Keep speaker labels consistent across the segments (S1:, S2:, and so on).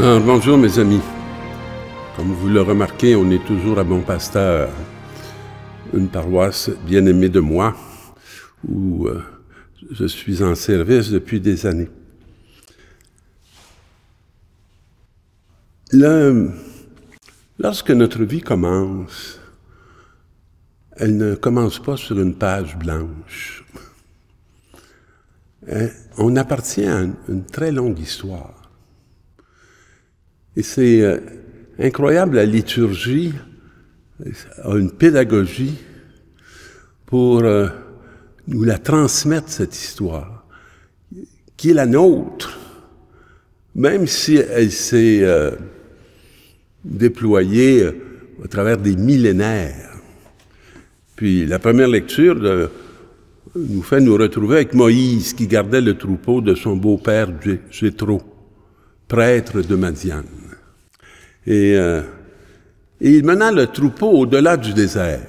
S1: Alors, bonjour mes amis. Comme vous le remarquez, on est toujours à Bon Pasteur, une paroisse bien aimée de moi, où je suis en service depuis des années. Lorsque notre vie commence, elle ne commence pas sur une page blanche. On appartient à une très longue histoire. Et c'est incroyable, la liturgie a une pédagogie pour nous la transmettre, cette histoire, qui est la nôtre, même si elle s'est déployée à travers des millénaires. Puis la première lecture nous fait nous retrouver avec Moïse qui gardait le troupeau de son beau-père Jéthro, prêtre de Madian. Et il mena le troupeau au-delà du désert.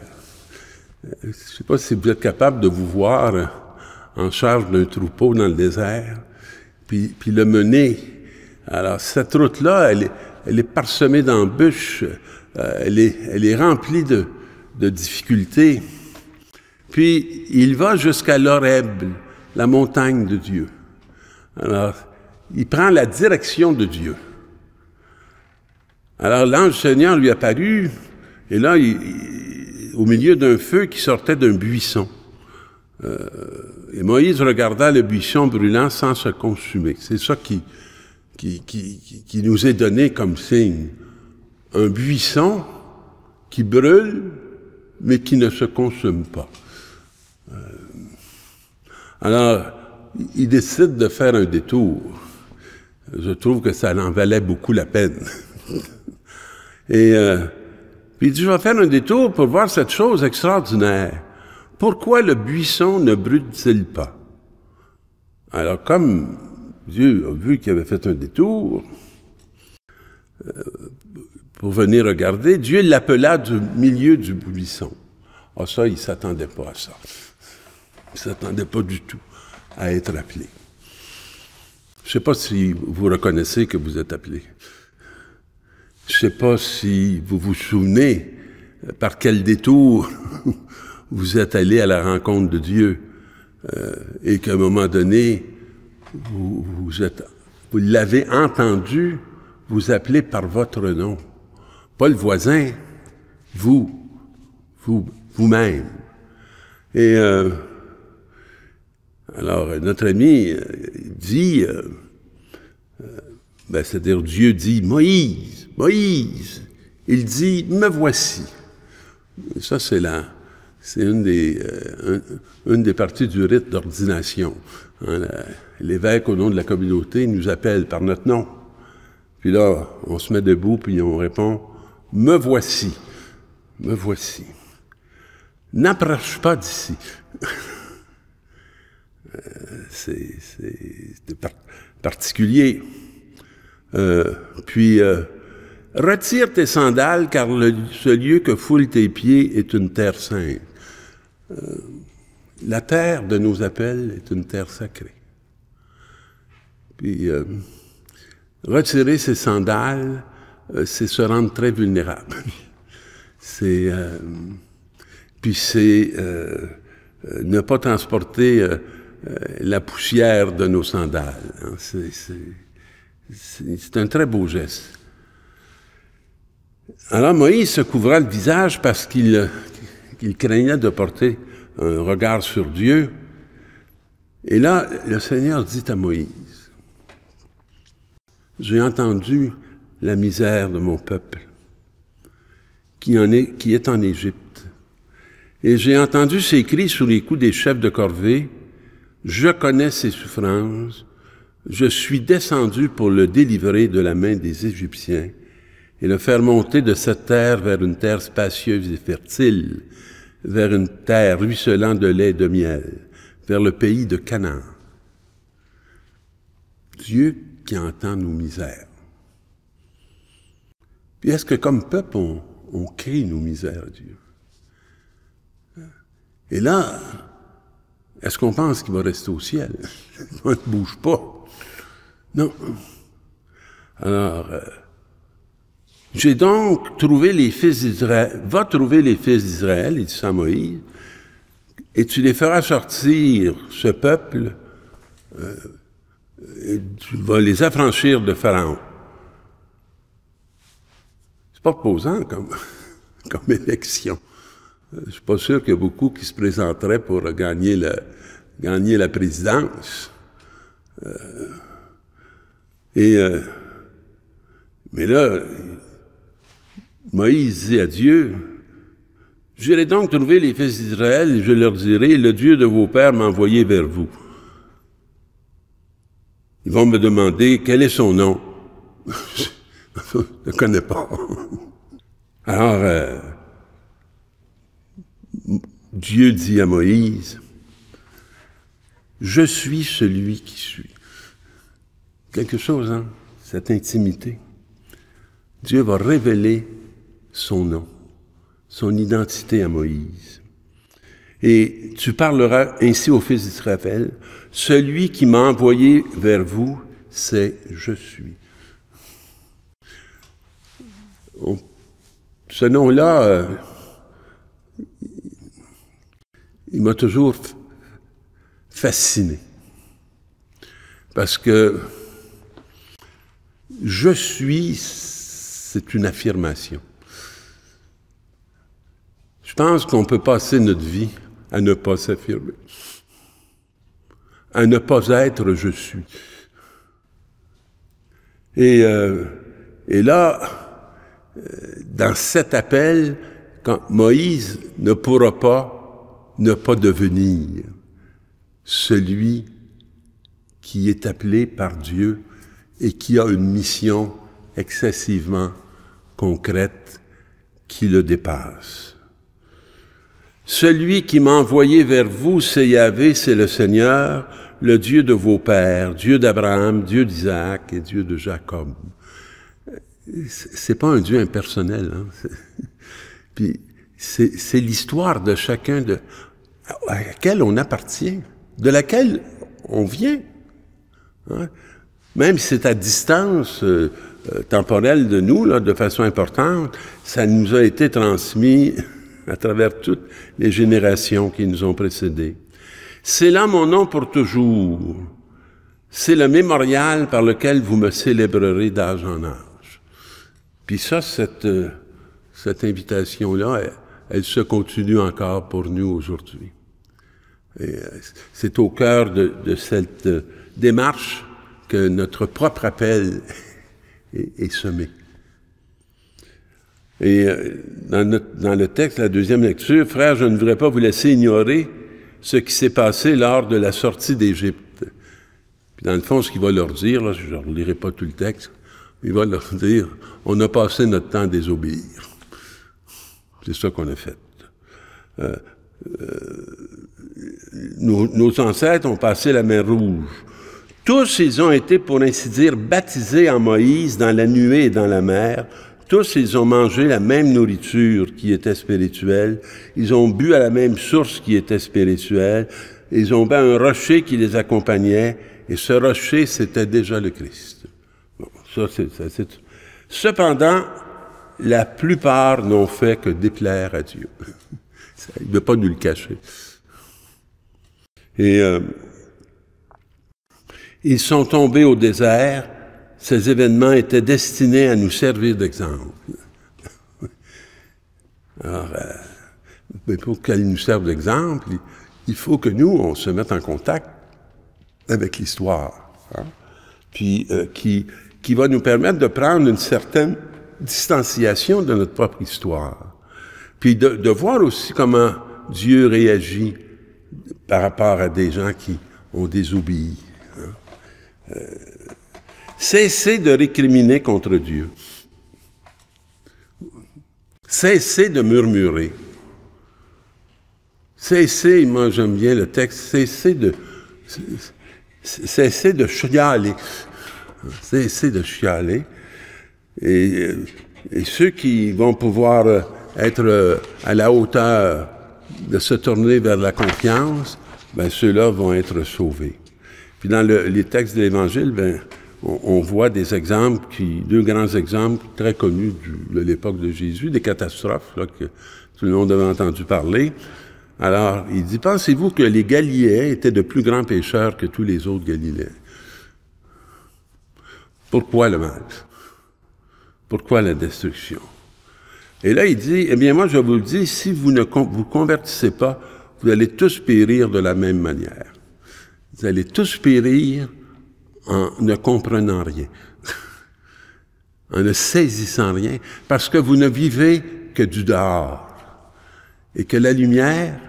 S1: Je ne sais pas si vous êtes capable de vous voir en charge d'un troupeau dans le désert, puis le mener. Alors, cette route-là, elle est parsemée d'embûches, elle est remplie de difficultés. Puis, il va jusqu'à l'Horeb, la montagne de Dieu. Alors, il prend la direction de Dieu. Alors, l'ange Seigneur lui apparut, et là, au milieu d'un feu qui sortait d'un buisson. Et Moïse regarda le buisson brûlant sans se consumer. C'est ça qui nous est donné comme signe. Un buisson qui brûle, mais qui ne se consume pas. Alors, il décide de faire un détour. Je trouve que ça en valait beaucoup la peine. Et puis il dit, je vais faire un détour pour voir cette chose extraordinaire. Pourquoi le buisson ne brûle-t-il pas? Alors, comme Dieu a vu qu'il avait fait un détour, pour venir regarder, Dieu l'appela du milieu du buisson. Ah, ça, il ne s'attendait pas à ça. Il ne s'attendait pas du tout à être appelé. Je ne sais pas si vous reconnaissez que vous êtes appelé. Je ne sais pas si vous vous souvenez par quel détour vous êtes allé à la rencontre de Dieu et qu'à un moment donné, vous l'avez entendu vous appeler par votre nom. Pas le voisin, vous-même. Et alors, notre ami dit, c'est-à-dire Dieu dit, Moïse, il dit, me voici. Ça, c'est une des parties du rite d'ordination. Hein, l'évêque, au nom de la communauté, nous appelle par notre nom. Puis là, on se met debout, puis on répond, me voici, me voici. N'approche pas d'ici. C'est particulier. Puis, retire tes sandales, car ce lieu que foulent tes pieds est une terre sainte. La terre de nos appels est une terre sacrée. Puis, retirer ses sandales, c'est se rendre très vulnérable. Puis c'est ne pas transporter la poussière de nos sandales. Hein. C'est un très beau geste. Alors Moïse se couvra le visage parce qu'il craignait de porter un regard sur Dieu. Et là, le Seigneur dit à Moïse, « J'ai entendu la misère de mon peuple qui est en Égypte. Et j'ai entendu ses cris sous les coups des chefs de corvée. Je connais ses souffrances. Je suis descendu pour le délivrer de la main des Égyptiens et le faire monter de cette terre vers une terre spacieuse et fertile, vers une terre ruisselant de lait et de miel, vers le pays de Canaan. » Dieu qui entend nos misères. Puis est-ce que comme peuple, on crie nos misères à Dieu? Et là, est-ce qu'on pense qu'il va rester au ciel? On ne bouge pas. Non. Alors, j'ai donc trouvé les fils d'Israël, va trouver les fils d'Israël, il dit à Moïse, et tu les feras sortir, ce peuple, et tu vas les affranchir de Pharaon. C'est pas reposant comme élection. Je suis pas sûr qu'il y a beaucoup qui se présenteraient pour gagner la présidence. Mais là, Moïse dit à Dieu, « J'irai donc trouver les fils d'Israël et je leur dirai, le Dieu de vos pères m'a envoyé vers vous. Ils vont me demander, quel est son nom? » Je ne connais pas. Alors, Dieu dit à Moïse, « Je suis celui qui suis. » Quelque chose, hein? Cette intimité. Dieu va révéler son nom, son identité à Moïse. Et tu parleras ainsi aux fils d'Israël, « Celui qui m'a envoyé vers vous, c'est je suis. » Ce nom-là, il m'a toujours fasciné. Parce que je suis, c'est une affirmation. Je pense qu'on peut passer notre vie à ne pas s'affirmer, à ne pas être je suis. Et là, dans cet appel, quand Moïse ne pourra pas ne pas devenir celui qui est appelé par Dieu et qui a une mission excessivement concrète qui le dépasse. Celui qui m'a envoyé vers vous, c'est Yahvé, c'est le Seigneur, le Dieu de vos pères, Dieu d'Abraham, Dieu d'Isaac et Dieu de Jacob. C'est pas un Dieu impersonnel, hein? Puis c'est l'histoire de chacun à laquelle on appartient, de laquelle on vient. Hein? Même si c'est à distance temporelle de nous, là, de façon importante, ça nous a été transmis à travers toutes les générations qui nous ont précédés. C'est là mon nom pour toujours. C'est le mémorial par lequel vous me célébrerez d'âge en âge. Puis ça, cette invitation-là, elle se continue encore pour nous aujourd'hui. C'est au cœur de cette démarche que notre propre appel est semé. Et dans le texte, la deuxième lecture, « Frères, je ne voudrais pas vous laisser ignorer ce qui s'est passé lors de la sortie d'Égypte. » Puis dans le fond, ce qu'il va leur dire, là, je ne relirai pas tout le texte, il va leur dire, on a passé notre temps à désobéir. C'est ça qu'on a fait. Nos ancêtres ont passé la mer Rouge. Tous, ils ont été, pour ainsi dire, baptisés en Moïse dans la nuée et dans la mer. Tous, ils ont mangé la même nourriture qui était spirituelle. Ils ont bu à la même source qui était spirituelle. Ils ont bu à un rocher qui les accompagnait. Et ce rocher, c'était déjà le Christ. Bon, ça, c'est... Cependant, la plupart n'ont fait que déplaire à Dieu. Il ne veut pas nous le cacher. Et ils sont tombés au désert. Ces événements étaient destinés à nous servir d'exemple. Alors, pour qu'ils nous servent d'exemple, il faut que nous, on se mette en contact avec l'histoire. Hein? Puis, qui va nous permettre de prendre une certaine distanciation de notre propre histoire. Puis de voir aussi comment Dieu réagit par rapport à des gens qui ont désobéi. Hein? Cessez de récriminer contre Dieu. Cessez de murmurer. Cessez, moi j'aime bien le texte, cessez de chialer. Cessez de chialer. Et ceux qui vont pouvoir être à la hauteur de se tourner vers la confiance, ben ceux-là vont être sauvés. Puis dans les textes de l'Évangile, ben on voit des exemples, deux grands exemples très connus de l'époque de Jésus, des catastrophes là, que tout le monde avait entendu parler. Alors, il dit, pensez-vous que les Galiléens étaient de plus grands pécheurs que tous les autres Galiléens? Pourquoi le mal? Pourquoi la destruction? Et là, il dit, eh bien, moi, je vous le dis, si vous ne vous convertissez pas, vous allez tous périr de la même manière. Vous allez tous périr en ne comprenant rien, en ne saisissant rien, parce que vous ne vivez que du dehors, et que la lumière,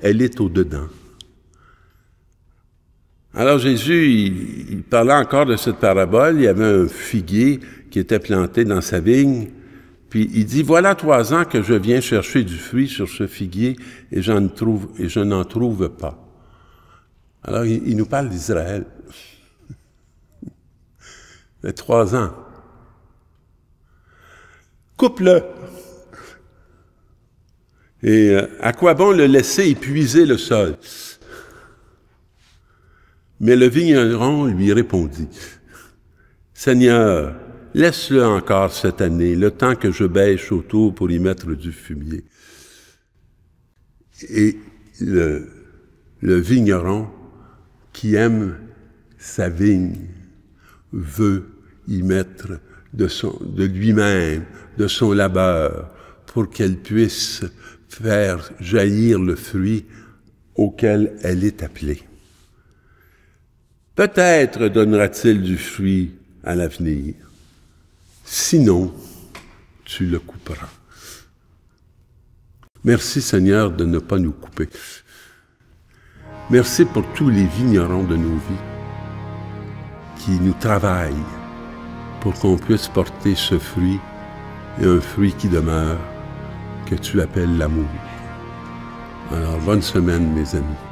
S1: elle est au-dedans. Alors Jésus, il parlait encore de cette parabole. Il y avait un figuier qui était planté dans sa vigne, puis il dit, voilà 3 ans que je viens chercher du fruit sur ce figuier, et je n'en trouve pas. Alors il nous parle d'Israël. Il y a 3 ans. Coupe-le. Et à quoi bon le laisser épuiser le sol? Mais le vigneron lui répondit, « Seigneur, laisse-le encore cette année, le temps que je bêche autour pour y mettre du fumier. » Et le vigneron qui aime sa vigne veut y mettre de lui-même, de son labeur, pour qu'elle puisse faire jaillir le fruit auquel elle est appelée. Peut-être donnera-t-il du fruit à l'avenir. Sinon, tu le couperas. Merci Seigneur de ne pas nous couper. Merci pour tous les vignerons de nos vies qui nous travaillent pour qu'on puisse porter ce fruit et un fruit qui demeure que tu appelles l'amour. Alors, bonne semaine mes amis.